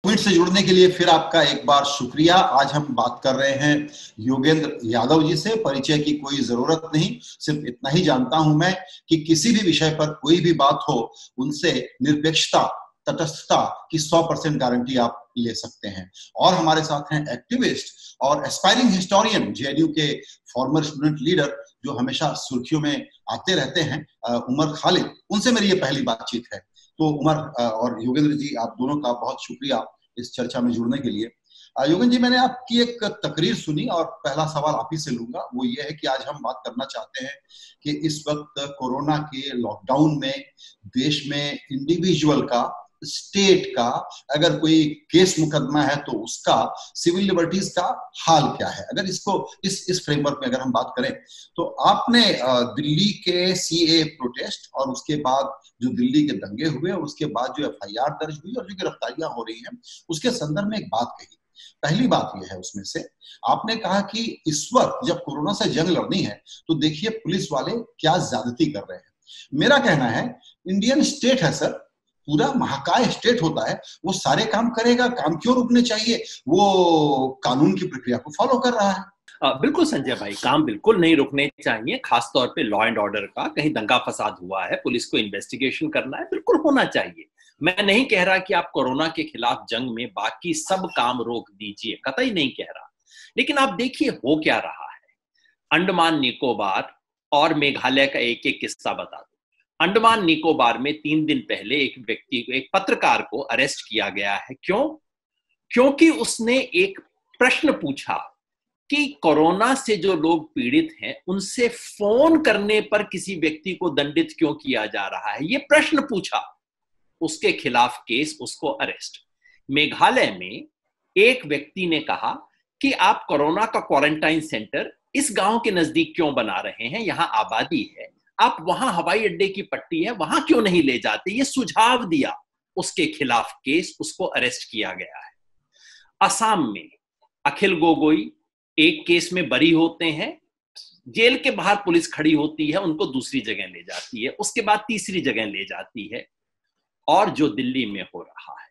Point से जुड़ने के लिए फिर आपका एक बार शुक्रिया। आज हम बात कर रहे हैं योगेंद्र यादव जी से। परिचय की कोई जरूरत नहीं, सिर्फ इतना ही जानता हूं मैं कि किसी भी विषय पर कोई भी बात हो, उनसे निरपेक्षता, तटस्थता की 100% गारंटी आप ले सकते हैं। और हमारे साथ हैं एक्टिविस्ट और एस्पायरिंग हिस्टोरियन, जेएनयू के फॉर्मर स्टूडेंट लीडर, जो हमेशा सुर्खियों में आते रहते हैं, उमर खालिद। उनसे मेरी ये पहली बातचीत है। तो उमर और योगेंद्र जी, आप दोनों का बहुत शुक्रिया इस चर्चा में जुड़ने के लिए। योगेंद्र जी, मैंने आपकी एक तकरीर सुनी और पहला सवाल आप ही से लूंगा। वो ये है कि आज हम बात करना चाहते हैं कि इस वक्त कोरोना के लॉकडाउन में देश में इंडिविजुअल का, स्टेट का, अगर कोई केस मुकदमा है तो उसका, सिविल लिबर्टीज का हाल क्या है। अगर इसको इस फ्रेमवर्क में अगर हम बात करें, तो आपने दिल्ली के सीए प्रोटेस्ट और उसके बाद जो दिल्ली के दंगे हुए और उसके बाद जो एफआईआर दर्ज हुई और जो गिरफ्तारियां हो रही हैं, उसके संदर्भ में एक बात कही। पहली बात यह है उसमें से, आपने कहा कि इस वक्त जब कोरोना से जंग लड़नी है तो देखिए पुलिस वाले क्या ज्यादती कर रहे हैं। मेरा कहना है, इंडियन स्टेट है सर, पूरा महाकाय स्टेट होता है, वो सारे काम करेगा, काम क्यों रुकने चाहिए? वो कानून की प्रक्रिया को फॉलो कर रहा है। बिल्कुल संजय भाई, काम बिल्कुल नहीं रुकने चाहिए। खासतौर पे लॉ एंड ऑर्डर का, कहीं दंगा फसाद हुआ है, पुलिस को इन्वेस्टिगेशन करना है, बिल्कुल होना चाहिए। मैं नहीं कह रहा कि आप कोरोना के खिलाफ जंग में बाकी सब काम रोक दीजिए, कतई नहीं कह रहा। लेकिन आप देखिए हो क्या रहा है। अंडमान निकोबार और मेघालय का एक एक किस्सा बता दो। अंडमान निकोबार में 3 दिन पहले एक व्यक्ति को, एक पत्रकार को अरेस्ट किया गया है। क्यों? क्योंकि उसने एक प्रश्न पूछा कि कोरोना से जो लोग पीड़ित हैं उनसे फोन करने पर किसी व्यक्ति को दंडित क्यों किया जा रहा है, ये प्रश्न पूछा। उसके खिलाफ केस, उसको अरेस्ट। मेघालय में एक व्यक्ति ने कहा कि आप कोरोना का क्वारंटाइन सेंटर इस गांव के नजदीक क्यों बना रहे हैं, यहां आबादी है, आप वहां हवाई अड्डे की पट्टी है, वहां क्यों नहीं ले जाते, ये सुझाव दिया। उसके खिलाफ केस, उसको अरेस्ट किया गया है। असम में अखिल गोगोई एक केस में बरी होते हैं, जेल के बाहर पुलिस खड़ी होती है, उनको दूसरी जगह ले जाती है, उसके बाद तीसरी जगह ले जाती है। और जो दिल्ली में हो रहा है,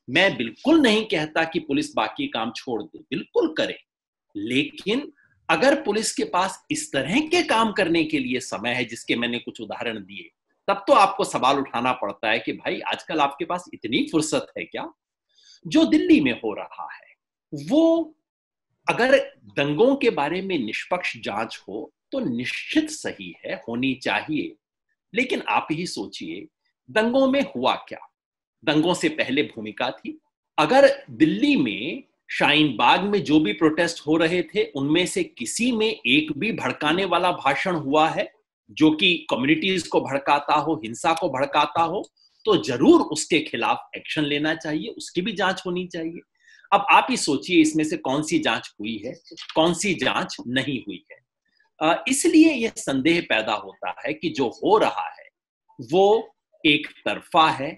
मैं बिल्कुल नहीं कहता कि पुलिस बाकी काम छोड़ दे, बिल्कुल करे। लेकिन अगर पुलिस के पास इस तरह के काम करने के लिए समय है, जिसके मैंने कुछ उदाहरण दिए, तब तो आपको सवाल उठाना पड़ता है कि भाई आजकल आपके पास इतनी फुर्सत है क्या? जो दिल्ली में हो रहा है वो, अगर दंगों के बारे में निष्पक्ष जांच हो तो निश्चित सही है, होनी चाहिए। लेकिन आप ही सोचिए, दंगों में हुआ क्या? दंगों से पहले भूमिका थी। अगर दिल्ली में शाहीन बाग में जो भी प्रोटेस्ट हो रहे थे, उनमें से किसी में एक भी भड़काने वाला भाषण हुआ है जो कि कम्युनिटीज को भड़काता हो, हिंसा को भड़काता हो, तो जरूर उसके खिलाफ एक्शन लेना चाहिए, उसकी भी जांच होनी चाहिए। अब आप ही सोचिए इसमें से कौन सी जांच हुई है, कौन सी जांच नहीं हुई है। इसलिए यह संदेह पैदा होता है कि जो हो रहा है वो एक तरफा है।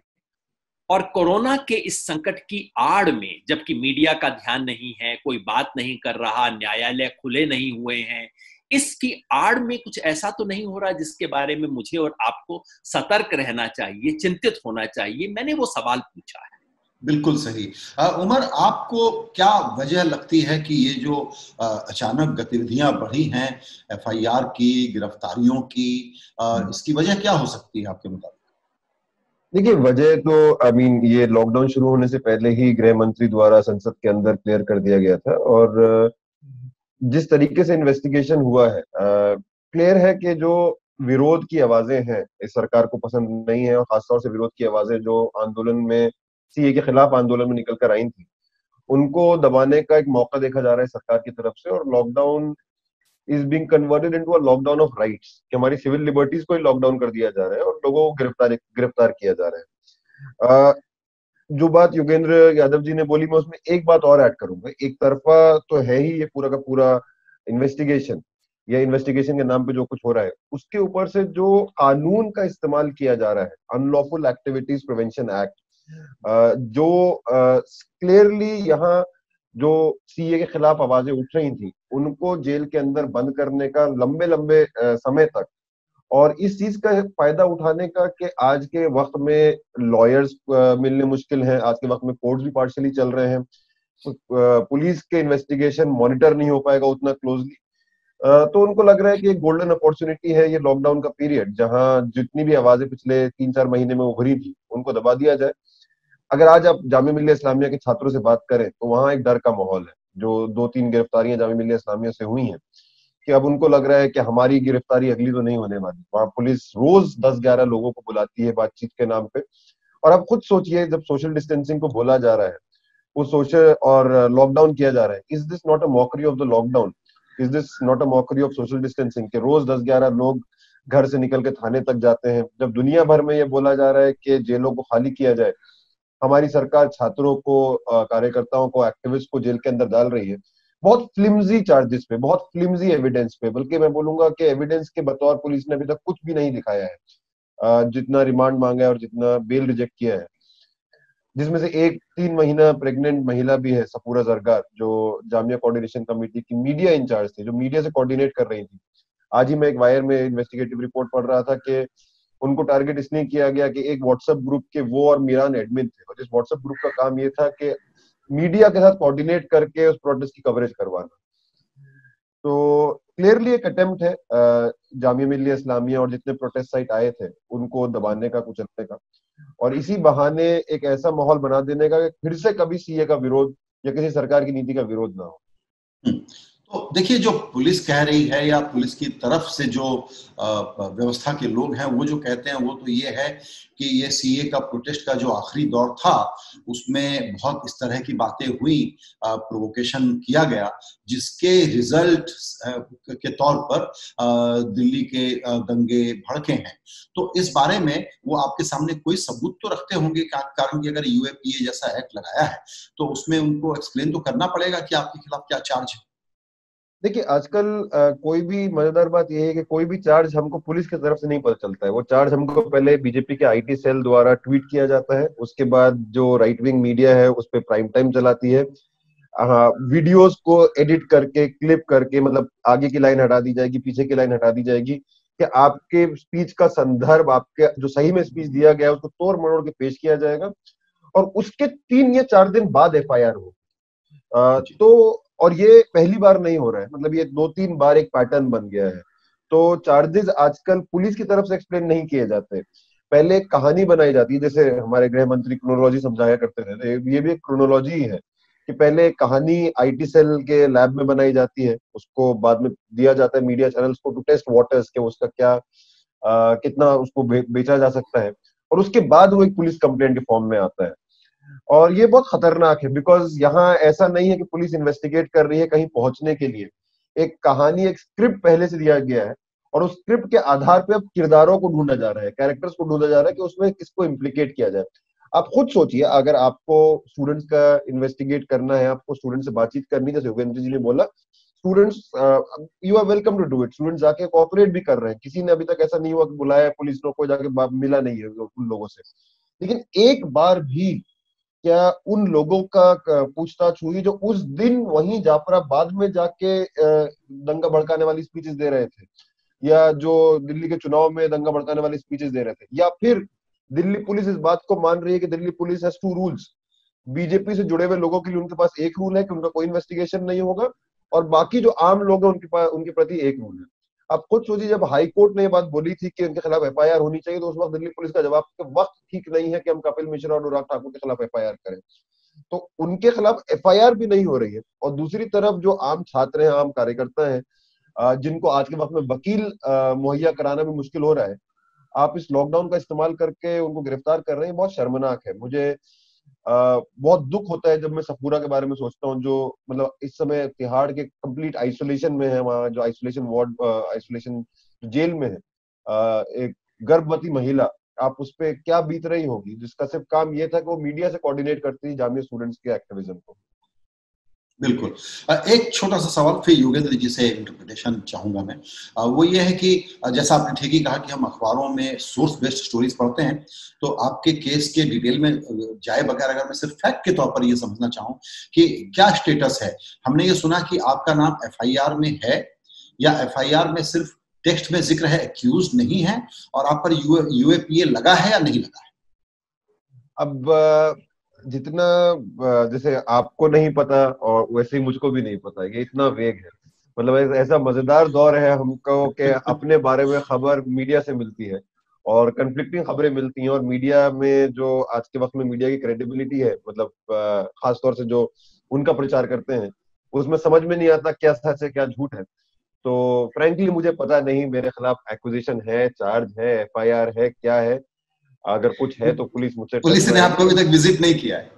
और कोरोना के इस संकट की आड़ में, जबकि मीडिया का ध्यान नहीं है, कोई बात नहीं कर रहा, न्यायालय खुले नहीं हुए हैं, इसकी आड़ में कुछ ऐसा तो नहीं हो रहा जिसके बारे में मुझे और आपको सतर्क रहना चाहिए, चिंतित होना चाहिए? मैंने वो सवाल पूछा है। बिल्कुल सही। उमर, आपको क्या वजह लगती है कि ये जो अचानक गतिविधियां बढ़ी हैं, एफआईआर की, गिरफ्तारियों की, इसकी वजह क्या हो सकती है आपके मुताबिक? देखिए, वजह तो ये लॉकडाउन शुरू होने से पहले ही गृह मंत्री द्वारा संसद के अंदर क्लियर कर दिया गया था। और जिस तरीके से इन्वेस्टिगेशन हुआ है, क्लियर है कि जो विरोध की आवाजें हैं इस सरकार को पसंद नहीं है, और खासतौर से विरोध की आवाजें जो आंदोलन में, सीए के खिलाफ आंदोलन में निकल कर आई थी, उनको दबाने का एक मौका देखा जा रहा है सरकार की तरफ से। और lockdown is being converted into a lockdown of rights, कि हमारी सिविल लिबर्टीज को ही लॉकडाउन कर दिया जा रहा है और लोगों को गिरफ्तार किया जा रहा है। जो बात योगेंद्र यादव जी ने बोली, मैं उसमें एक बात और ऐड करूंगा। एक तरफा तो है ही ये पूरा का पूरा इन्वेस्टिगेशन, या इन्वेस्टिगेशन के नाम पे जो कुछ हो रहा है, उसके ऊपर से जो कानून का इस्तेमाल किया जा रहा है, अनलॉफुल एक्टिविटीज प्रिवेंशन एक्ट, जो क्लियरली यहाँ जो सीए के खिलाफ आवाजें उठ रही थी उनको जेल के अंदर बंद करने का लंबे लंबे समय तक, और इस चीज का फायदा उठाने का कि आज के वक्त में लॉयर्स मिलने मुश्किल हैं, आज के वक्त में कोर्ट्स भी पार्शियली चल रहे हैं, पुलिस के इन्वेस्टिगेशन मॉनिटर नहीं हो पाएगा उतना क्लोजली। तो उनको लग रहा है कि एक गोल्डन अपॉर्चुनिटी है ये लॉकडाउन का पीरियड, जहां जितनी भी आवाजें पिछले 3-4 महीने में उभरी थी उनको दबा दिया जाए। अगर आज आप जामिया मिल्लिया इस्लामिया के छात्रों से बात करें तो वहां एक डर का माहौल है। जो 2-3 गिरफ्तारियां जामिया मिल्लिया इस्लामिया से हुई हैं, कि अब उनको लग रहा है कि हमारी गिरफ्तारी अगली तो नहीं होने वाली। वहां पुलिस रोज 10-11 लोगों को बुलाती है बातचीत के नाम पे। और अब खुद सोचिए, जब सोशल डिस्टेंसिंग को बोला जा रहा है, वो सोशल और लॉकडाउन किया जा रहा है, is this not a mockery of the lockdown? Is this not a mockery of social distancing के रोज 10-11 लोग घर से निकल के थाने तक जाते हैं, जब दुनिया भर में ये बोला जा रहा है कि जेलों को खाली किया जाए। हमारी सरकार छात्रों को, कार्यकर्ताओं को, एक्टिविस्ट को जेल के अंदर डाल रही है बहुत फ्लिम्जी चार्जेस पे, बहुत फ्लिम्जी एविडेंस पे। बल्कि मैं बोलूंगा कि एविडेंस के बतौर पुलिस ने अभी तक कुछ भी नहीं दिखाया है, जितना रिमांड मांगा है और जितना बेल रिजेक्ट किया है। जिसमें से एक 3 महीना प्रेग्नेंट महिला भी है, सफूरा जरगार, जो जामिया कोऑर्डिनेशन कमेटी की मीडिया इंचार्ज थी, जो मीडिया से कोऑर्डिनेट कर रही थी। आज ही मैं एक वायर में इन्वेस्टिगेटिव रिपोर्ट पढ़ रहा था कि उनको टारगेट इसलिए किया गया कि एक व्हाट्सएप ग्रुप के वो और मीरान एडमिन थे, और जिस व्हाट्सएप ग्रुप का काम ये था कि मीडिया के साथ कोऑर्डिनेट करके उस प्रोटेस्ट की कवरेज करवाना। तो क्लियरली एक अटेम्प्ट है जामिया मिल्लिया इस्लामिया और जितने प्रोटेस्ट साइट आए थे उनको दबाने का, कुचलने का, और इसी बहाने एक ऐसा माहौल बना देने का कि फिर से कभी सीए का विरोध या किसी सरकार की नीति का विरोध ना हो। तो देखिए, जो पुलिस कह रही है या पुलिस की तरफ से जो व्यवस्था के लोग हैं वो जो कहते हैं वो तो ये है कि ये सीए का प्रोटेस्ट का जो आखिरी दौर था उसमें बहुत इस तरह की बातें हुई, प्रोवोकेशन किया गया, जिसके रिजल्ट के तौर पर दिल्ली के दंगे भड़के हैं। तो इस बारे में वो आपके सामने कोई सबूत तो रखते होंगे, कारण कि अगर यूएपीए जैसा एक्ट लगाया है तो उसमें उनको एक्सप्लेन तो करना पड़ेगा कि आपके खिलाफ क्या चार्ज है। देखिए, आजकल कोई भी मजेदार बात यह है कि कोई भी चार्ज हमको पुलिस की तरफ से नहीं पता चलता है। वो चार्ज हमको पहले बीजेपी के आईटी सेल द्वारा ट्वीट किया जाता है, उसके बाद जो राइट विंग मीडिया है उस पर प्राइम टाइम चलाती है, वीडियोस को एडिट करके, क्लिप करके, मतलब आगे की लाइन हटा दी जाएगी, पीछे की लाइन हटा दी जाएगी, कि आपके स्पीच का संदर्भ, आपके जो सही में स्पीच दिया गया है उसको तोड़ मरोड़ के पेश किया जाएगा, और उसके 3 या 4 दिन बाद एफआईआर हो। तो और ये पहली बार नहीं हो रहा है, मतलब ये 2-3 बार एक पैटर्न बन गया है। तो चार्जेस आजकल पुलिस की तरफ से एक्सप्लेन नहीं किए जाते, पहले एक कहानी बनाई जाती है, जैसे हमारे गृह मंत्री क्रोनोलॉजी समझाया करते थे, ये भी एक क्रोनोलॉजी है कि पहले एक कहानी आईटी सेल के लैब में बनाई जाती है, उसको बाद में दिया जाता है मीडिया चैनल्स को टू टेस्ट वाटर्स के उसका क्या कितना उसको बेचा जा सकता है, और उसके बाद वो एक पुलिस कंप्लेंट के फॉर्म में आता है। और ये बहुत खतरनाक है, बिकॉज यहाँ ऐसा नहीं है कि पुलिस इन्वेस्टिगेट कर रही है कहीं पहुंचने के लिए। एक कहानी, एक स्क्रिप्ट पहले से दिया गया है, और उस स्क्रिप्ट के आधार पे अब किरदारों को ढूंढा जा रहा है, कैरेक्टर्स को ढूंढा जा रहा है कि उसमें किसको इम्प्लीकेट किया जाए। आप खुद सोचिए, अगर आपको स्टूडेंट्स का इन्वेस्टिगेट करना है, आपको स्टूडेंट से बातचीत करनी, जैसे योगेंद्र जी ने बोला, students, you are welcome to do it, students जाके कोऑपरेट भी कर रहे हैं, किसी ने अभी तक ऐसा नहीं हुआ कि बुलाया पुलिस को जाके मिला नहीं है उन लोगों से। लेकिन एक बार भी क्या उन लोगों का पूछताछ हुई जो उस दिन वहीं जाफराबाद में जाके दंगा भड़काने वाली स्पीचेस दे रहे थे, या जो दिल्ली के चुनाव में दंगा भड़काने वाली स्पीचेस दे रहे थे? या फिर दिल्ली पुलिस इस बात को मान रही है कि Delhi police has 2 rules, BJP से जुड़े हुए लोगों के लिए उनके पास एक रूल है कि उनका कोई इन्वेस्टिगेशन नहीं होगा, और बाकी जो आम लोग हैं उनके पास, उनके प्रति एक रूल है। आप खुद सोचिए, जब हाई कोर्ट ने ये बात बोली थी कि उनके खिलाफ एफआईआर होनी चाहिए, तो उस वक्त दिल्ली पुलिस का जवाब कि वक्त ठीक नहीं है कि हम कपिल मिश्रा और अनुराग ठाकुर के खिलाफ एफआईआर करें। तो उनके खिलाफ एफआईआर भी नहीं हो रही है। और दूसरी तरफ जो आम छात्र हैं, आम कार्यकर्ता हैं, जिनको आज के वक्त में वकील मुहैया कराना भी मुश्किल हो रहा है, आप इस लॉकडाउन का इस्तेमाल करके उनको गिरफ्तार कर रहे हैं, बहुत शर्मनाक है। मुझे बहुत दुख होता है जब मैं सफूरा के बारे में सोचता हूँ, जो मतलब इस समय तिहाड़ के कंप्लीट आइसोलेशन में है, वहाँ जो आइसोलेशन वार्ड, आइसोलेशन जेल में है, एक गर्भवती महिला, आप उस पर क्या बीत रही होगी, जिसका सिर्फ काम ये था कि वो मीडिया से कोऑर्डिनेट करती थी जामिया स्टूडेंट्स के एक्टिविज्म को। बिल्कुल। एक छोटा सा सवाल फिर योगेंद्र जी से इंटरप्रिटेशन चाहूंगा मैं। वो ये है कि जैसा आपने ठीक ही कहा कि हम अखबारों में सोर्स बेस्ड स्टोरीज पढ़ते हैं, तो आपके केस के डिटेल में जाए बगैर अगर मैं सिर्फ फैक्ट के तौर पर ये समझना चाहूं कि क्या स्टेटस है। हमने ये सुना कि आपका नाम एफआईआर में है, या एफआईआर में सिर्फ टेक्स्ट में जिक्र है, एक्यूज नहीं है, और आप पर यूएपीए लगा है या नहीं लगा है? अब जितना जैसे आपको नहीं पता और वैसे ही मुझको भी नहीं पता, ये इतना वेग है। मतलब ऐसा मजेदार दौर है हमको कि अपने बारे में खबर मीडिया से मिलती है और कंफ्लिक्टिंग खबरें मिलती हैं, और मीडिया में जो आज के वक्त में मीडिया की क्रेडिबिलिटी है, मतलब खासतौर से जो उनका प्रचार करते हैं, उसमें समझ में नहीं आता क्या सच है क्या झूठ है। तो फ्रैंकली मुझे पता नहीं मेरे खिलाफ एक्विजिशन है, चार्ज है, एफआईआर है, क्या है। अगर कुछ है तो पुलिस मुझसे पुलिस ने आपको अभी तक विजिट नहीं किया है?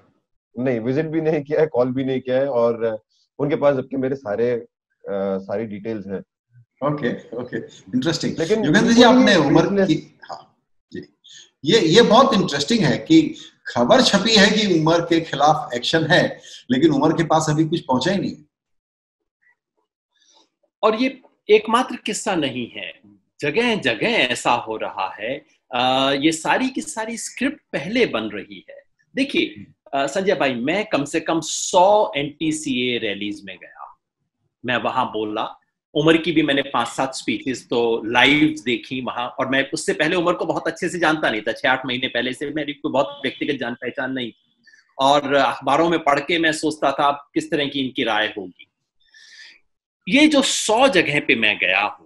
नहीं, विजिट भी नहीं किया है, कॉल भी नहीं किया है, और उनके पास जबकि मेरे सारी डिटेल्स हैं। Okay okay, interesting. लेकिन योगेंद्र जी, बिल्कुल ही आपने उमर की, हाँ जी, ये बहुत इंटरेस्टिंग है कि खबर छपी है कि उमर के खिलाफ एक्शन है, लेकिन उमर के पास अभी कुछ पहुंचा ही नहीं। और ये एकमात्र किस्सा नहीं है, जगह जगह ऐसा हो रहा है। ये सारी की सारी स्क्रिप्ट पहले बन रही है। देखिए संजय भाई, मैं कम से कम 100 एंटी-सीए रैलीज में गया, मैं वहां बोला। उमर की भी मैंने 5-7 स्पीचेस तो लाइव देखी वहां, और मैं उससे पहले उमर को बहुत अच्छे से जानता नहीं था। 6-8 महीने पहले से मेरी कोई बहुत व्यक्तिगत जान पहचान नहीं, और अखबारों में पढ़ के मैं सोचता था किस तरह की इनकी राय होगी। ये जो 100 जगह पे मैं गया हूं,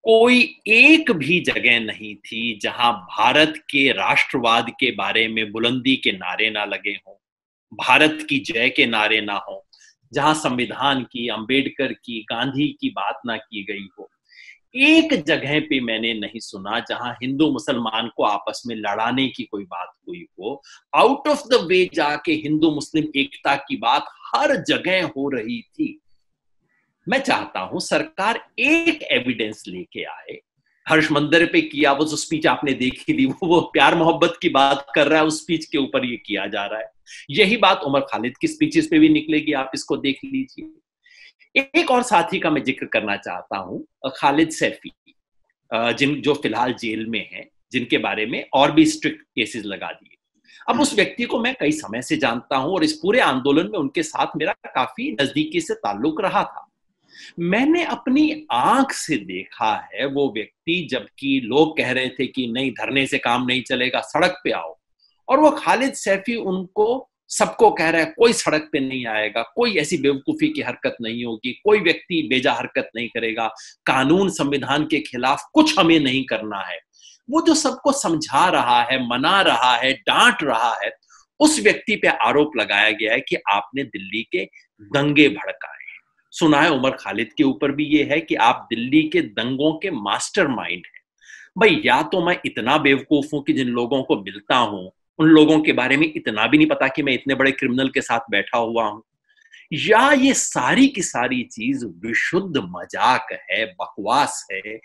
कोई एक भी जगह नहीं थी जहां भारत के राष्ट्रवाद के बारे में बुलंदी के नारे ना लगे हों, भारत की जय के नारे ना हो, जहां संविधान की, अंबेडकर की, गांधी की बात ना की गई हो। एक जगह पे मैंने नहीं सुना जहां हिंदू मुसलमान को आपस में लड़ाने की कोई बात हुई हो। आउट ऑफ द वे जाके हिंदू मुस्लिम एकता की बात हर जगह हो रही थी। मैं चाहता हूं सरकार एक एविडेंस लेके आए। हर्ष मंदिर पे किया वो जो स्पीच आपने देखी ली, वो प्यार मोहब्बत की बात कर रहा है, उस स्पीच के ऊपर ये किया जा रहा है। यही बात उमर खालिद की स्पीचेस पे भी निकलेगी, आप इसको देख लीजिए। एक और साथी का मैं जिक्र करना चाहता हूं, खालिद सैफी, जो फिलहाल जेल में हैं, जिनके बारे में और भी स्ट्रिक्ट केसेस लगा दिए। अब उस व्यक्ति को मैं कई समय से जानता हूं, और इस पूरे आंदोलन में उनके साथ मेरा काफी नजदीकी से ताल्लुक रहा था। मैंने अपनी आंख से देखा है वो व्यक्ति, जबकि लोग कह रहे थे कि नहीं, धरने से काम नहीं चलेगा, सड़क पे आओ, और वो खालिद सैफी उनको सबको कह रहा है कोई सड़क पे नहीं आएगा, कोई ऐसी बेवकूफी की हरकत नहीं होगी, कोई व्यक्ति बेजा हरकत नहीं करेगा, कानून संविधान के खिलाफ कुछ हमें नहीं करना है। वो जो सबको समझा रहा है, मना रहा है, डांट रहा है, उस व्यक्ति पे आरोप लगाया गया है कि आपने दिल्ली के दंगे भड़काए। सुना है उमर खालिद के ऊपर भी ये है कि आप दिल्ली के दंगों के मास्टरमाइंड हैं। भाई, या तो मैं इतना बेवकूफ हूं कि जिन लोगों को मिलता हूं उन लोगों के बारे में इतना भी नहीं पता कि मैं इतने बड़े क्रिमिनल के साथ बैठा हुआ हूं, या ये सारी की सारी चीज विशुद्ध मजाक है, बकवास है।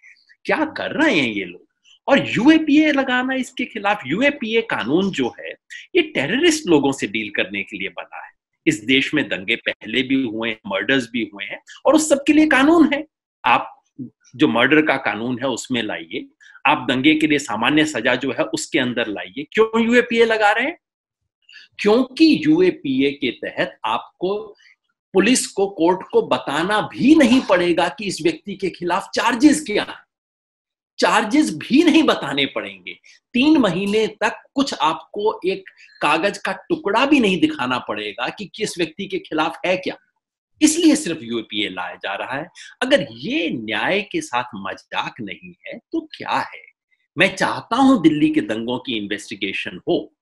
क्या कर रहे हैं ये लोग? और यूएपीए लगाना इसके खिलाफ, यूएपीए कानून जो है ये टेररिस्ट लोगों से डील करने के लिए बना है। इस देश में दंगे पहले भी हुए हैं, मर्डर्स भी हुए हैं, और उस सब के लिए कानून है। आप जो मर्डर का कानून है उसमें लाइए, आप दंगे के लिए सामान्य सजा जो है उसके अंदर लाइए। क्यों यूएपीए लगा रहे हैं? क्योंकि यूएपीए के तहत आपको, पुलिस को, कोर्ट को बताना भी नहीं पड़ेगा कि इस व्यक्ति के खिलाफ चार्जेस क्या है। चार्जेस भी नहीं बताने पड़ेंगे। 3 महीने तक कुछ आपको एक कागज का टुकड़ा भी नहीं दिखाना पड़ेगा कि किस व्यक्ति के खिलाफ है क्या। इसलिए सिर्फ यूएपीए लाया जा रहा है। अगर ये न्याय के साथ मजाक नहीं है तो क्या है? मैं चाहता हूं दिल्ली के दंगों की इन्वेस्टिगेशन हो,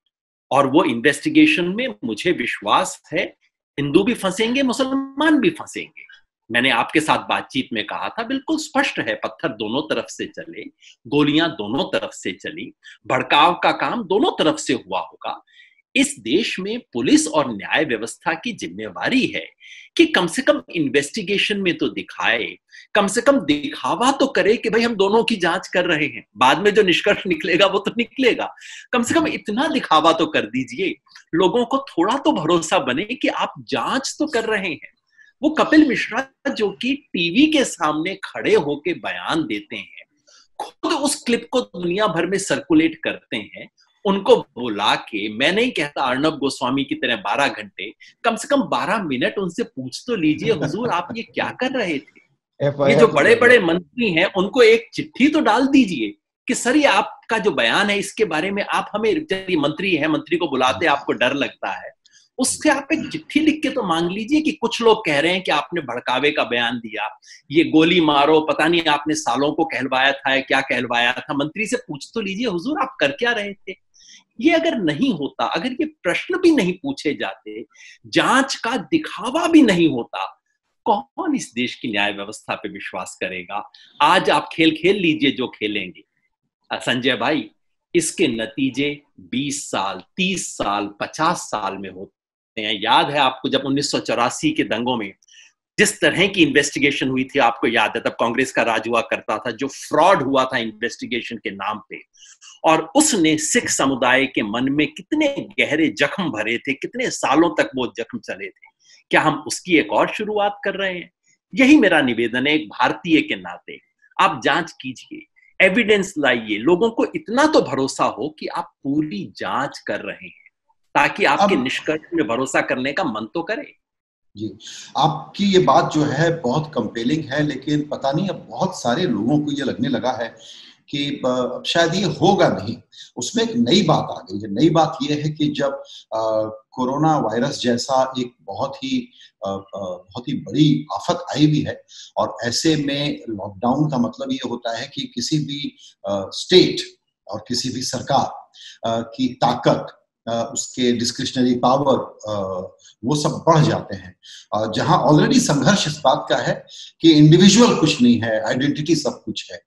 और वो इन्वेस्टिगेशन में मुझे विश्वास है हिंदू भी फंसेंगे, मुसलमान भी फंसेंगे। मैंने आपके साथ बातचीत में कहा था, बिल्कुल स्पष्ट है, पत्थर दोनों तरफ से चले, गोलियां दोनों तरफ से चली, भड़काव का काम दोनों तरफ से हुआ होगा। इस देश में पुलिस और न्याय व्यवस्था की जिम्मेवारी है कि कम से कम इन्वेस्टिगेशन में तो दिखाए, कम से कम दिखावा तो करे कि भाई हम दोनों की जांच कर रहे हैं। बाद में जो निष्कर्ष निकलेगा वो तो निकलेगा, कम से कम इतना दिखावा तो कर दीजिए, लोगों को थोड़ा तो भरोसा बने कि आप जांच तो कर रहे हैं। वो कपिल मिश्रा जो कि टीवी के सामने खड़े होके बयान देते हैं, खुद उस क्लिप को दुनिया भर में सर्कुलेट करते हैं, उनको बुला के, मैं नहीं कहता अर्नब गोस्वामी की तरह 12 घंटे, कम से कम 12 मिनट उनसे पूछ तो लीजिए, हुजूर आप ये क्या कर रहे थे? ये जो बड़े बड़े मंत्री हैं उनको एक चिट्ठी तो डाल दीजिए कि सर ये आपका जो बयान है इसके बारे में आप हमें, मंत्री है, मंत्री को बुलाते आपको डर लगता है, उससे आप एक चिट्ठी लिख के तो मांग लीजिए कि कुछ लोग कह रहे हैं कि आपने भड़कावे का बयान दिया, ये गोली मारो, पता नहीं आपने सालों को कहलवाया था या क्या कहलवाया था। मंत्री से पूछ तो लीजिए हुजूर आप कर क्या रहे थे। ये अगर नहीं होता, अगर ये प्रश्न भी नहीं पूछे जाते, जांच का दिखावा भी नहीं होता, कौन इस देश की न्याय व्यवस्था पे विश्वास करेगा। आज आप खेल खेल लीजिए जो खेलेंगे संजय भाई, इसके नतीजे 20 साल, 30 साल, 50 साल में होते हैं। याद है आपको जब 1984 के दंगों में जिस तरह की इन्वेस्टिगेशन हुई थी, आपको याद है तब कांग्रेस का राज हुआ करता था, जो फ्रॉड हुआ था इन्वेस्टिगेशन के नाम पे, और उसने सिख समुदाय के मन में कितने गहरे जख्म भरे थे, कितने सालों तक वो जख्म चले थे। क्या हम उसकी एक और शुरुआत कर रहे हैं? यही मेरा निवेदन है एक भारतीय के नाते। आप जांच कीजिए, एविडेंस लाइए, लोगों को इतना तो भरोसा हो कि आप पूरी जांच कर रहे हैं, ताकि आपके निष्कर्ष में भरोसा करने का मन तो करे। जी, आपकी ये बात जो है बहुत कंपेलिंग है, लेकिन पता नहीं अब बहुत सारे लोगों को ये लगने लगा है कि अब शायद ये होगा नहीं। उसमें एक नई बात आ गई है। नई बात ये है कि जब कोरोना वायरस जैसा एक बहुत ही बड़ी आफत आई भी है, और ऐसे में लॉकडाउन का मतलब ये होता है कि किसी भी स्टेट और किसी भी सरकार की ताकत, उसके डिस्क्रिशनरी पावर, वो सब बढ़ जाते हैं। जहां ऑलरेडी संघर्ष इस बात का है कि इंडिविजुअल कुछ नहीं है, आइडेंटिटी सब कुछ है।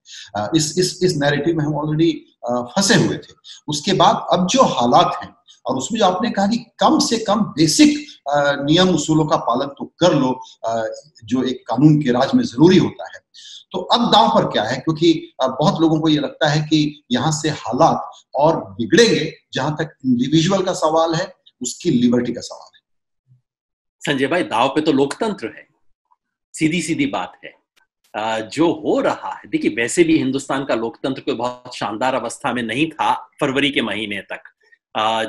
इस नैरेटिव में हम ऑलरेडी फंसे हुए थे। उसके बाद अब जो हालात हैं, और उसमें जो आपने कहा कि कम से कम बेसिक नियम उसूलों का पालन तो कर लो, जो एक कानून के राज में जरूरी होता है। तो अब दांव पर क्या है, क्योंकि बहुत लोगों को ये लगता है कि यहां से हालात और बिगड़ेंगे। जहां तक इंडिविजुअल का सवाल है, उसकी लिबर्टी का सवाल है। संजय भाई, दांव पे तो लोकतंत्र है, सीधी सीधी बात है। जो हो रहा है, देखिए वैसे भी हिंदुस्तान का लोकतंत्र कोई बहुत शानदार अवस्था में नहीं था फरवरी के महीने तक।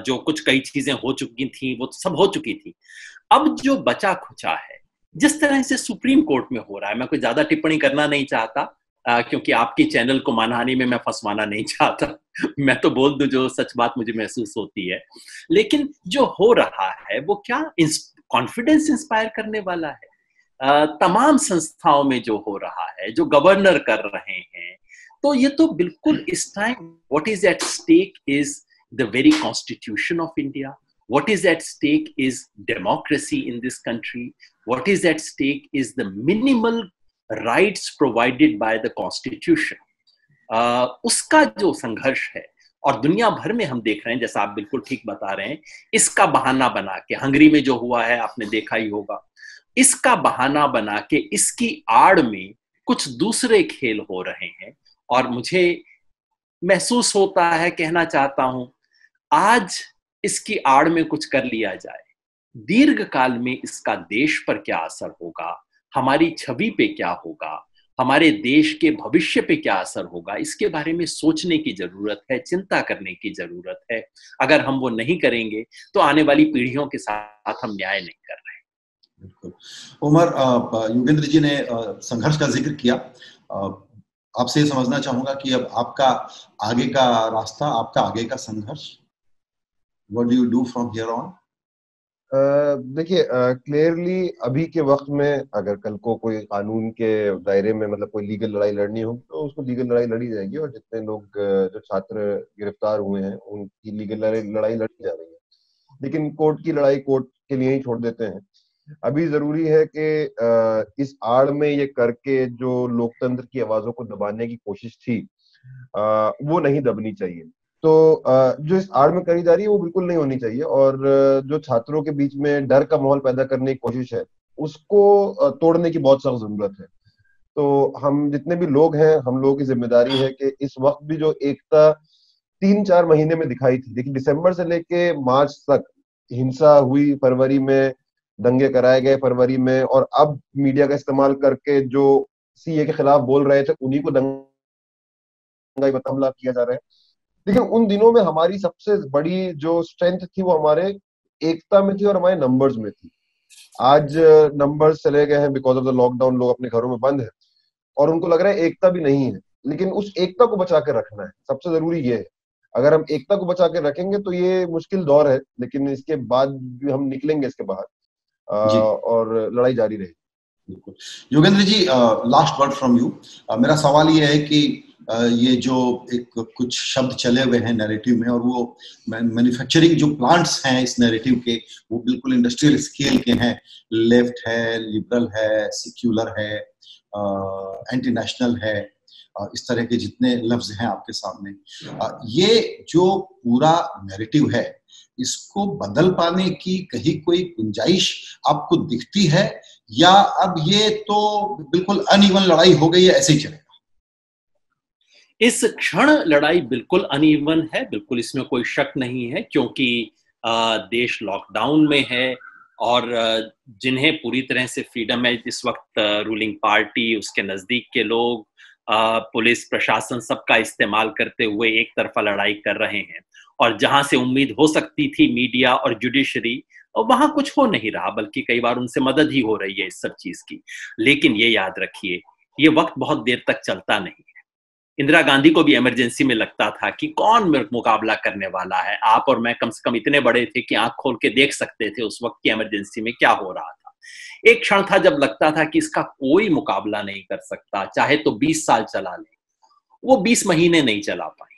जो कुछ कई चीजें हो चुकी थी वो सब हो चुकी थी। अब जो बचा खुचा है, जिस तरह से सुप्रीम कोर्ट में हो रहा है, मैं कोई ज्यादा टिप्पणी करना नहीं चाहता, क्योंकि आपके चैनल को मानहानि में मैं फंसवाना नहीं चाहता। मैं तो बोल दूं जो सच बात मुझे महसूस होती है। लेकिन जो हो रहा है वो क्या कॉन्फिडेंस इंस्पायर करने वाला है। तमाम संस्थाओं में जो हो रहा है, जो गवर्नर कर रहे हैं, तो ये तो बिल्कुल इस time what is at stake is the very constitution of India. What is at stake is democracy in this country. What is at stake is the minimal rights provided by the constitution. उसका जो संघर्ष है, और दुनिया भर में हम देख रहे हैं, जैसा आप बिल्कुल ठीक बता रहे हैं, इसका बहाना बना के हंगरी में जो हुआ है आपने देखा ही होगा, इसका बहाना बना के इसकी आड़ में कुछ दूसरे खेल हो रहे हैं। और मुझे महसूस होता है, कहना चाहता हूं, आज इसकी आड़ में कुछ कर लिया जाए, दीर्घ काल में इसका देश पर क्या असर होगा, हमारी छवि पे क्या होगा, हमारे देश के भविष्य पे क्या असर होगा, इसके बारे में सोचने की जरूरत है, चिंता करने की जरूरत है। अगर हम वो नहीं करेंगे तो आने वाली पीढ़ियों के साथ हम न्याय नहीं कर रहे। बिल्कुल। उमर, योगेंद्र जी ने संघर्ष का जिक्र किया। आपसे ये समझना चाहूंगा कि अब आपका आगे का रास्ता, आपका आगे का संघर्ष, What do you do from here on? देखिए, क्लियरली अभी के वक्त में अगर कल को कोई कानून के दायरे में मतलब कोई लीगल लड़ाई लड़नी हो तो उसको लीगल लड़ाई लड़ी जाएगी, और जितने लोग जो छात्र गिरफ्तार हुए हैं उनकी लीगल लड़ाई लड़ी जा रही है। लेकिन कोर्ट की लड़ाई कोर्ट के लिए ही छोड़ देते हैं। अभी जरूरी है कि इस आड़ में ये करके जो लोकतंत्र की आवाजों को दबाने की कोशिश थी, वो नहीं दबनी चाहिए। तो जो इस आड़ में करी जा रही है वो बिल्कुल नहीं होनी चाहिए, और जो छात्रों के बीच में डर का माहौल पैदा करने की कोशिश है उसको तोड़ने की बहुत सख्त जरूरत है। तो हम जितने भी लोग हैं, हम लोगों की जिम्मेदारी है कि इस वक्त भी जो एकता 3-4 महीने में दिखाई थी, देखिए दिसंबर से लेके मार्च तक हिंसा हुई, फरवरी में दंगे कराए गए फरवरी में, और अब मीडिया का इस्तेमाल करके जो सीए के खिलाफ बोल रहे थे उन्हीं को दंगाई हमला किया जा रहा है। देखिए उन दिनों में हमारी सबसे बड़ी जो स्ट्रेंथ थी वो हमारे एकता में थी और हमारे नंबर्स में थी। आज नंबर्स चले गए हैं बिकॉज ऑफ द लॉकडाउन, लोग अपने घरों में बंद हैं। और उनको लग रहा है एकता भी नहीं है, लेकिन उस एकता को बचा के रखना है, सबसे जरूरी ये है। अगर हम एकता को बचा के रखेंगे तो ये मुश्किल दौर है, लेकिन इसके बाद भी हम निकलेंगे इसके बाहर, जी और लड़ाई जारी रहेगी। बिल्कुल। Yogendra ji, last word from you. मेरा सवाल ये है कि ये जो एक कुछ शब्द चले हुए हैं नैरेटिव में, और वो मैन्युफैक्चरिंग जो प्लांट्स हैं इस नैरेटिव के, वो बिल्कुल इंडस्ट्रियल स्केल के हैं। लेफ्ट है, लिबरल है, सेक्युलर है, एंटी नेशनल है, इस तरह के जितने लफ्ज हैं आपके सामने, ये जो पूरा नैरेटिव है, इसको बदल पाने की कहीं कोई गुंजाइश आपको दिखती है, या अब ये तो बिल्कुल अनइवन लड़ाई हो गई है, ऐसे ही चलेगा? इस क्षण लड़ाई बिल्कुल अनइवन है, बिल्कुल इसमें कोई शक नहीं है, क्योंकि देश लॉकडाउन में है और जिन्हें पूरी तरह से फ्रीडम है इस वक्त, रूलिंग पार्टी, उसके नजदीक के लोग, पुलिस प्रशासन, सबका इस्तेमाल करते हुए एक तरफा लड़ाई कर रहे हैं। और जहां से उम्मीद हो सकती थी मीडिया और जुडिशरी, और वहां कुछ हो नहीं रहा, बल्कि कई बार उनसे मदद ही हो रही है इस सब चीज की। लेकिन ये याद रखिए, ये वक्त बहुत देर तक चलता नहीं है। इंदिरा गांधी को भी इमरजेंसी में लगता था कि कौन मुकाबला करने वाला है। आप और मैं कम से कम इतने बड़े थे कि आंख खोल के देख सकते थे उस वक्त की इमरजेंसी में क्या हो रहा था। एक क्षण था जब लगता था कि इसका कोई मुकाबला नहीं कर सकता, चाहे तो 20 साल चला ले। वो 20 महीने नहीं चला पाए।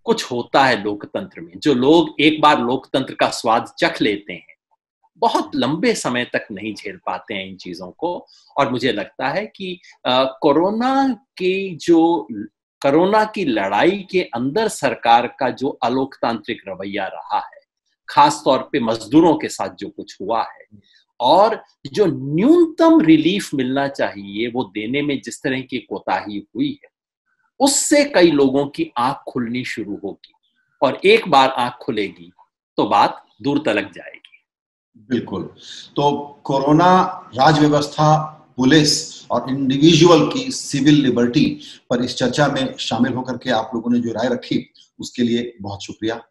कुछ होता है लोकतंत्र में, जो लोग एक बार लोकतंत्र का स्वाद चख लेते हैं, बहुत लंबे समय तक नहीं झेल पाते हैं इन चीजों को। और मुझे लगता है कि कोरोना की लड़ाई के अंदर सरकार का जो अलोकतांत्रिक रवैया रहा है, खास तौर पे मजदूरों के साथ जो कुछ हुआ है, और जो न्यूनतम रिलीफ मिलना चाहिए वो देने में जिस तरह की कोताही हुई है, उससे कई लोगों की आंख खुलनी शुरू होगी। और एक बार आंख खुलेगी तो बात दूर तलक जाएगी। बिल्कुल। तो कोरोना, राज व्यवस्था, पुलिस और इंडिविजुअल की सिविल लिबर्टी पर इस चर्चा में शामिल होकर के आप लोगों ने जो राय रखी, उसके लिए बहुत शुक्रिया।